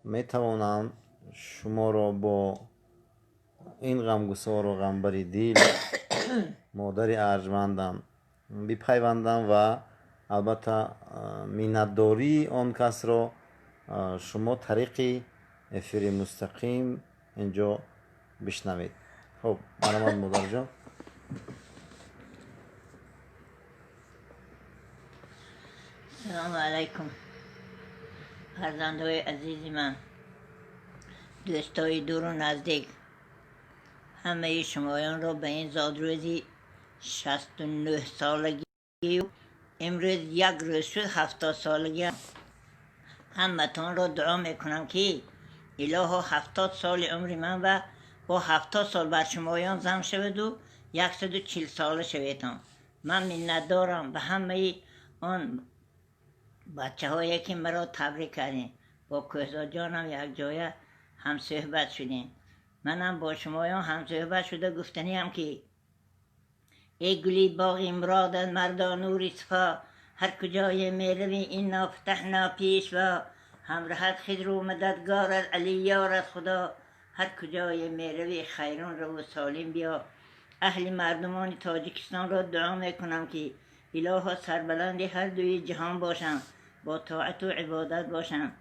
میتوانم شما را با این غمگسار و غمبری دل مادر ارجمندم بپیوندم و البته منتداری آن کس را شما طریق افیر مستقیم اینجا بشنوید. خب مرحمت مادر جان. سلام علیکم فرزندهای عزیز من، دوستای دور و نزدیک، همه شمایان را به این زادروزی 69 سالگی و امروز یک روز شد 70 سالگی همتان را دعا میکنم که الها 70 سال عمر من و با 70 سال بر شمایان زم شود و 140 ساله شویدم. من منت دارم به همه آن بچه هایی که مرا تبریک کردین. با کوهزاد جانم یک جایه هم صحبت شدیم. منم با شمایان هم صحبت شده گفتنی هم که ای گلی باغی مرادت مردا نوری صفا، هر کجای میروی این فتحنا پیش و همراهت خضر و مددگارت علی یارت خدا، هر کجای میروی خیرون رو و سالم بیا. اهل مردمان تاجیکستان را دعا میکنم که الها سربلند هر دوی جهان باشم، با طاعت و عبادت باشم،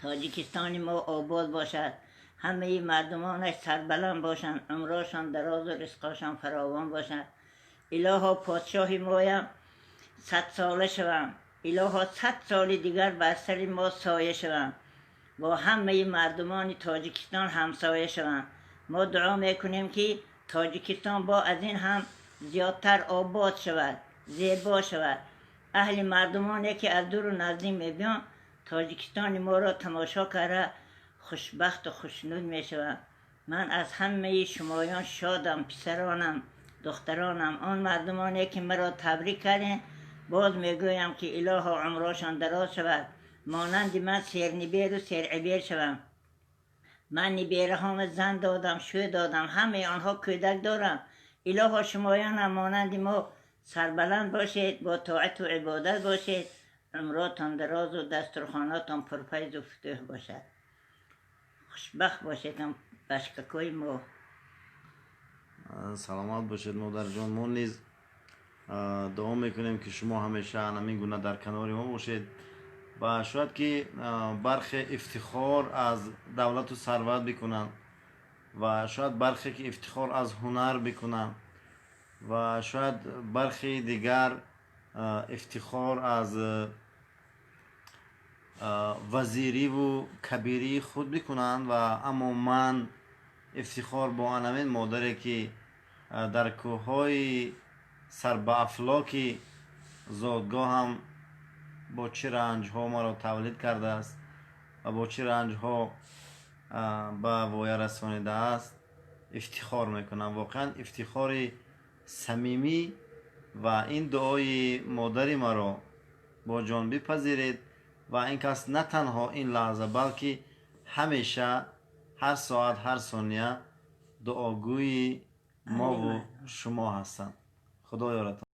تاجیکستان ما آباد باشد، همه مردمانش سربلند باشند، عمرشان دراز و رزقشان فراوان باشد. الها پادشاه مایم 100 ساله شوم، الها 100 سال دیگر بر سر ما سایه شوم، با همه مردمان تاجیکستان همسایه شوم. ما دعا میکنیم که تاجیکستان با از این هم زیادتر آباد شود، زیبا شود. اهل مردمانی که از دور و نزدیک میبیان تاجیکستان ما را تماشا کرده خوشبخت و خوشنود میشوند. من از همه شمایان شادم، پسرانم، دخترانم، آن مردمانی که مرا تبریک کردین. باز میگویم که الها عمرشان دراز شود، مانند من سیرنبیر و سیرعبیر شوم. من نبیره هم زن دادم، شو دادم، همه آنها کودک دارم. الها شمایان هم مانند ما سربلند باشید، با طاعت و عبادت باشید، عمراتان دراز و دسترخاناتان پرفیض و فتوح باشد. خوشبخت باشید هم بشککوی ما. سلامت باشید مادر جان. ما نیز دعا میکنیم که شما همیشه همین گونه در کنار ما باشید و شاید که برخی افتخار از دولت و ثروت بکنن و شاید برخی که افتخار از هنر بکنن و شاید برخی دیگر افتخار از وزیری و کبیری خود بکنن و اما من افتخار با آنمین مادری که در کوههای سر به افلاک زادگاه هم با چه رنج ها ما را تولید کرده است و با چه رنج ها به وایه رسانیده است افتخار میکنم. واقعا افتخار صمیمی و این دعای مادری ما را با جان بپذیرید و این کس نه تنها این لحظه بلکه همیشه هر ساعت هر ثانیه دعاگوی ما و شما هستند. خدا یارتان.